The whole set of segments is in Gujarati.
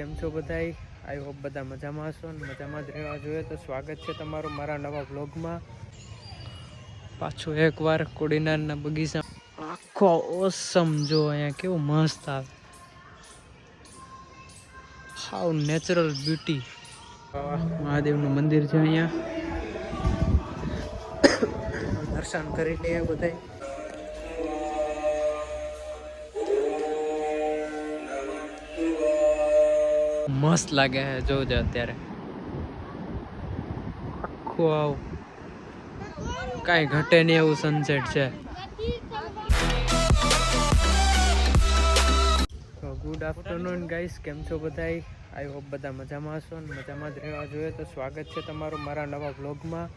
કેમ છો બધાય? આઈ હોપ બધા મજામાં હશો ને મજામાં જ રહેવા જોઈએ. તો સ્વાગત છે તમારું મારા નવા વ્લોગમાં. પાછું એકવાર કોડીનારના બગીચા આખો ઓસમ જો અહીંયા કેવું મસ્ત આવે, હાવ નેચરલ બ્યુટી. મહાદેવનું મંદિર છે અહીંયા, દર્શન કરી લઈએ બધાય. મસ્ત લાગે છે જોજો. અત્યારે આખું આવું કાંઈ ઘટે નહીં એવું સનસેટ છે. તો ગુડ આફ્ટરનૂન ગાઈસ, કેમ છો બધાય? આઈ હોપ બધા મજામાં હશો ને મજામાં જ રહેવા જોઈએ. તો સ્વાગત છે તમારું મારા નવા વ્લોગમાં.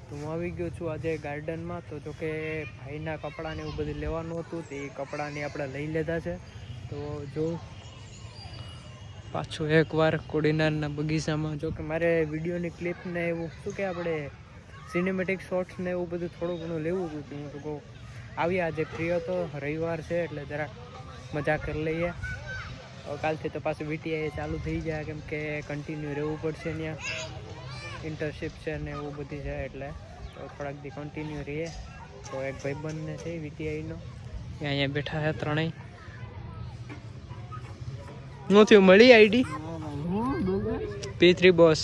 તો હું આવી ગયો છું આજે ગાર્ડનમાં. તો જો કે ભાઈના કપડાને એવું બધું લેવાનું હતું, તે કપડાને આપણે લઈ લીધા છે. તો જો પાછું એકવાર કોડીનારના બગીચામાં, જો કે મારે વિડીયોની ક્લિપ ને એવું શું કે આપણે સિનેમેટિક શોર્ટ્સ ને એવું બધું થોડું ઘણું લેવું હતું. હું તો કહું આવી આજે ફ્રી હતો, રવિવાર છે એટલે જરાક મજા કરી લઈએ. કાલથી તો પાછું VTI ચાલુ થઈ જાય, કેમ કે કન્ટિન્યુ રહેવું પડશે. ત્યાં ઇન્ટર્નશીપ છે ને એવું બધી છે એટલે તો થોડાક દી કન્ટિન્યુ રહીએ. તો એક ભાઈબંધને છે VTIનો, અહીંયા બેઠા છે ત્રણેય. નથી મળી આઈડી P3 બોસ.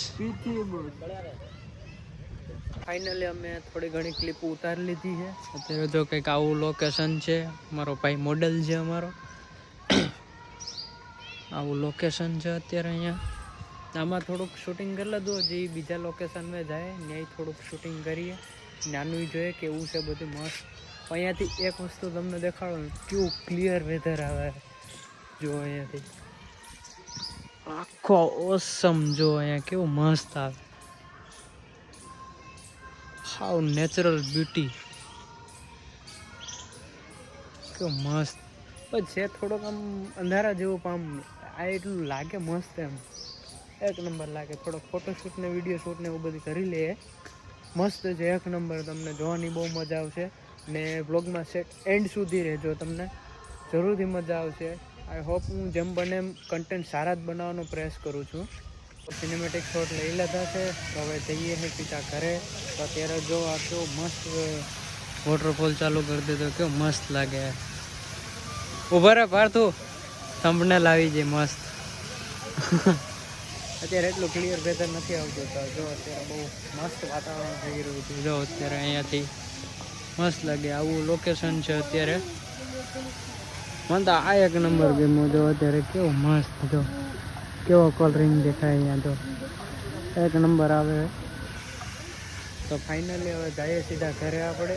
ફાઇનલી અમે થોડી ઘણી ક્લિપ ઉતારી લીધી છે. અત્યારે જો કંઈક આવું લોકેશન છે. મારો ભાઈ મોડલ છે અમારો. આવું લોકેશન છે અત્યારે અહીંયા. આમાં થોડુંક શૂટિંગ કરી લીધું, હજી બીજા લોકેશનમાં જાય ત્યાં થોડુંક શૂટિંગ કરીએ. નાનું જોઈએ કેવું છે બધું મસ્ત. અહીંયાથી એક વસ્તુ તમને દેખાડો ને, કેવું ક્લિયર વેધર આવે જો અહીંયાથી. આખો ઓસમ જો અહીંયા કેવું મસ્ત આવે, હાવ નેચરલ બ્યુટી. કેવું મસ્ત પણ છે. થોડોક આમ અંધારા જેવું પણ આ એટલું લાગે મસ્ત, એમ એક નંબર લાગે. થોડોક ફોટોશૂટ ને વિડીયો શૂટ ને એવું બધું કરી લઈએ. મસ્ત છે, એક નંબર. તમને જોવાની બહુ મજા આવશે ને વ્લોગમાં સેટ એન્ડ સુધી રહેજો, તમને જરૂરથી મજા આવશે. આઈ હોપ હું જેમ બને એમ કન્ટેન્ટ સારા જ બનાવવાનો પ્રયાસ કરું છું. સિનેમેટિક શોટ લઈ લીધા છે, તો હવે જઈએ છે સીધા ઘરે. તો અત્યારે જો આ કેવું મસ્ત વોટરફોલ ચાલુ કરી દીધો, કેવું મસ્ત લાગે. ઉભા રહે પાર્થુ, થંબનેલ આવી જાય મસ્ત. અત્યારે એટલું ક્લિયર વેધર નથી આવતું, તો જો અત્યારે બહુ મસ્ત વાતાવરણ થઈ રહ્યું છે. જો અત્યારે અહીંયાથી મસ્ત લાગે, આવું લોકેશન છે અત્યારે. મને તો આ એક નંબર ગમ્યું. જો અત્યારે કેવું મસ્ત, જો કેવો કલરિંગ દેખાય અહીંયા, તો એક નંબર આવે. તો ફાઇનલી હવે જઈએ સીધા ઘરે આપણે,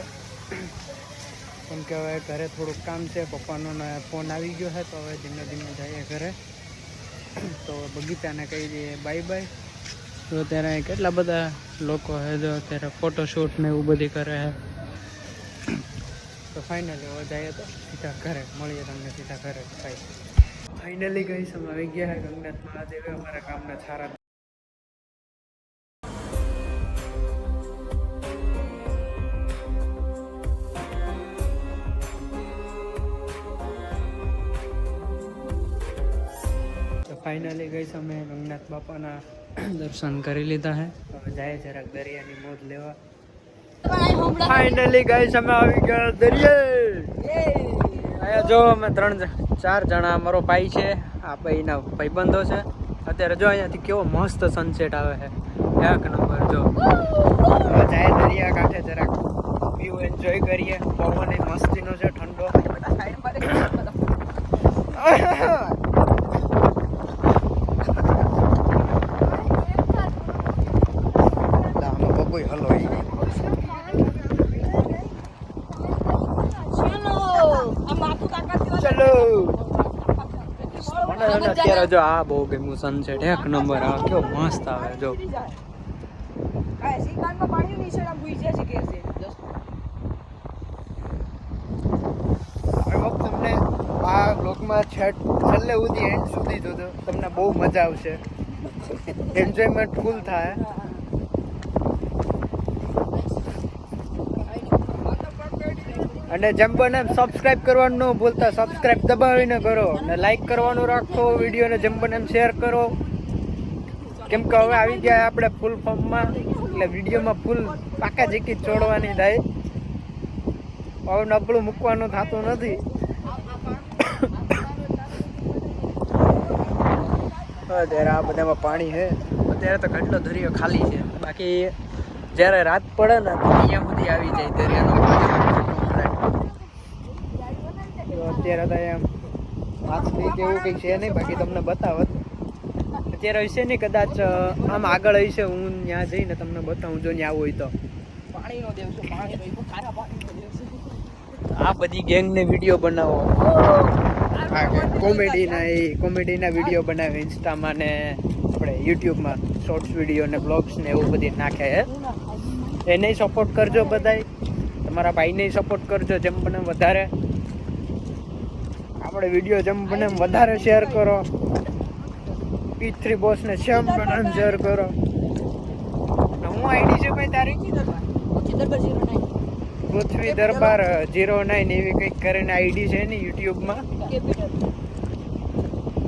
કેમ કે હવે ઘરે થોડુંક કામ છે. પપ્પાનો ફોન આવી ગયો છે, તો હવે ધીમે ધીમે જઈએ ઘરે. તો બગીચાને કહી દઈએ બાય બાય. તો અત્યારે કેટલા બધા લોકો છે, જો અત્યારે ફોટોશૂટ ને એવું બધી કરે છે. તો ફાઇનલી હવે જઈએ તો સીધા ઘરે મળીએ તમને સીધા ઘરે. ફાઇનલી ગઈ સમય આવી ગયા છે ગંગનાથ મહાદેવે અમારા ગામના છારા. ફાઇનલી ગઈ અમે ગંગનાથ બાપાના દર્શન કરી લીધા છે. હવે જાય જરાક દરિયાની મોજ લેવા. ફાઇનલી ગઈ અમે આવી ગયા દરિયે. અહીંયા જો અમે 3-4 જણા, અમારો ભાઈ છે, આ ભાઈના ભાઈબંધો છે. અત્યારે જો અહીંયાથી કેવો મસ્ત સનસેટ આવે છે, એક નંબર. જો હવે જાય દરિયા કાંઠે જરાક વ્યૂ એન્જોય કરીએ. પવન એ મસ્તીનો છે, ઠંડો. અત્યારે જો આ બહુ ગમ્યું સનસેટ, એક નંબર. આ કેવો મસ્ત આવે. જો તમને આ બ્લોગમાં છેલ્લે સુધી એન્ડ સુધી જોજો, તમને બહુ મજા આવશે. એન્જોયમેન્ટ ફૂલ થાય. અને જેમ બને એમ સબસ્ક્રાઇબ કરવાનું ન ભૂલતા, સબસ્ક્રાઇબ દબાવીને કરો અને લાઈક કરવાનું રાખો વિડીયોને, જેમ બને એમ શેર કરો. કેમ કે હવે આવી ગયા આપણે ફૂલ ફોર્મમાં, એટલે વિડીયોમાં ફૂલ પાકા જીકી ચોડવાની થાય. હવે નબળું મૂકવાનું થતું નથી. અત્યારે આ બધામાં પાણી છે. અત્યારે તો કેટલો દરિયો ખાલી છે, બાકી જ્યારે રાત પડે ને તો અહીંયા સુધી આવી જાય દરિયાનો પાણી. અત્યારે તો એમ માછલી કે એવું કંઈક છે નહીં, બાકી તમને બતાવત. અત્યારે હશે નહીં, કદાચ આમ આગળ હશે, હું ત્યાં જઈને તમને બતાવું જો ત્યાં હોય તો. પાણીનો દેવસો, આ બધી ગેંગને વિડીયો બનાવો, કોમેડીના વિડીયો બનાવે ઇન્સ્ટામાં ને આપણે યુટ્યુબમાં શોર્ટ્સ વિડીયો ને બ્લોગ્સ ને એવું બધી નાખે. એને સપોર્ટ કરજો બધાય, તમારા ભાઈને સપોર્ટ કરજો જેમ બને વધારે. આપણે વિડીયો જેમ બને વધારે શેર કરો. P3 બોસ ને જેમ બને શેર કરો. હું આઈડી છે ભાઈ તારી પૃથ્વી દરબાર 09 એવી કંઈક કરીને આઈડી છે ને યુટ્યુબમાં.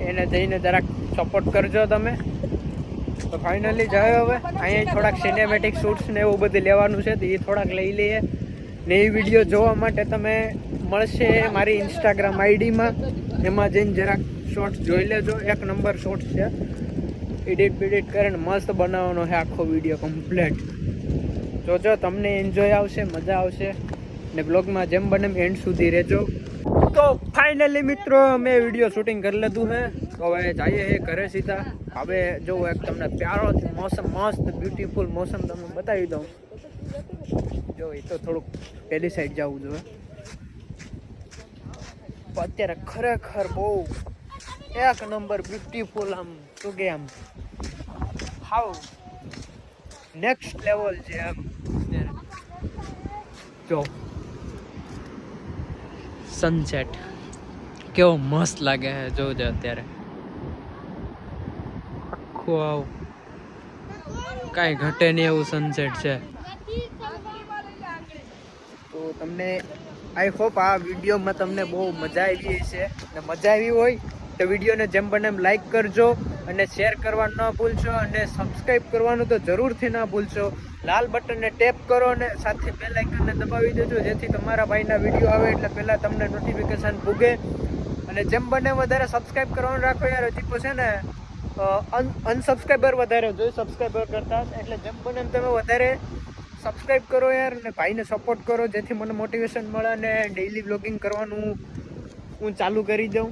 એને જઈને જરાક સપોર્ટ કરજો તમે. તો ફાઇનલી જાય હવે અહીંયા થોડાક સિનેમેટિક શૂટ્સ ને એવું બધું લેવાનું છે, તો એ થોડાક લઈ લઈએ ને. એ વિડીયો જોવા માટે તમે મળશે મારી ઇન્સ્ટાગ્રામ આઈડીમાં, એમાં જઈને જરાક શોર્ટ્સ જોઈ લેજો. 1 નંબર શોર્ટ્સ છે, એડિટ કરીને મસ્ત બનાવવાનો છે આખો વિડીયો કમ્પ્લીટ. જોજો, તમને એન્જોય આવશે, મજા આવશે ને બ્લોગમાં જેમ બને એન્ડ સુધી રહેજો. તો ફાઇનલી મિત્રો અમે વિડીયો શૂટિંગ કરી લીધું છે. તો હવે જઈએ છે ઘરે સીધા. હવે જો એક તમને પ્યારો મોસમ, મસ્ત બ્યુટીફુલ મોસમ તમને બતાવી દઉં. જો એ તો થોડુંક પેલી સાઈડ જવું જોઈએ. અત્યારે ખરેખર બહુ 1 નંબર બ્યુટીફુલ, આમ શું કે આમ હાવ નેક્સ્ટ લેવલ છે આમ. જો સનસેટ કેવો મસ્ત લાગે છે, જોજો. અત્યારે આખું આવું કાંઈ ઘટે નહીં એવું સનસેટ છે. તો તમને આઈ હોપ આ વિડીયોમાં તમને બહુ મજા આવી હશે, ને મજા આવી હોય તો વિડીયોને જેમ બને એમ લાઈક કરજો અને શેર કરવાનું ન ભૂલશો, અને સબસ્ક્રાઈબ કરવાનું તો જરૂરથી ના ભૂલશો. લાલ બટનને ટેપ કરો અને સાથે બેલ આઇકનને દબાવી દેજો, જેથી તમારા ભાઈના વિડીયો આવે એટલે પહેલાં તમને નોટિફિકેશન પૂગે. અને જેમ બને વધારે સબસ્ક્રાઈબ કરવાનું રાખો યાર. હજી પછી ને અનસબસ્ક્રાઈબર વધારે જોઈએ સબસ્ક્રાઈબર કરતાં, એટલે જેમ બને એમ તમે વધારે સબસ્ક્રાઈબ કરો યાર, અને ભાઈને સપોર્ટ કરો, જેથી મને મોટિવેશન મળે અને ડેઈલી બ્લોગિંગ કરવાનું હું ચાલુ કરી દઉં.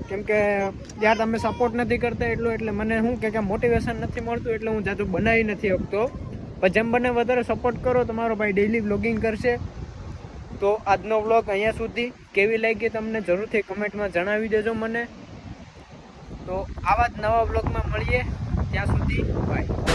કેમ કે યાર તમે સપોર્ટ નથી કરતા એટલે મને શું કે મોટિવેશન નથી મળતું, એટલે હું જાજુ બનાવી નથી શકતો. પણ જેમ બને વધારે સપોર્ટ કરો, તમારો ભાઈ ડેઈલી બ્લોગિંગ કરશે. તો આજનો બ્લોગ અહીંયા સુધી કેવી લાગી તમને જરૂરથી કમેન્ટમાં જણાવી દેજો મને. તો આવા જ નવા બ્લોગમાં મળીએ, ત્યાં સુધી બાય.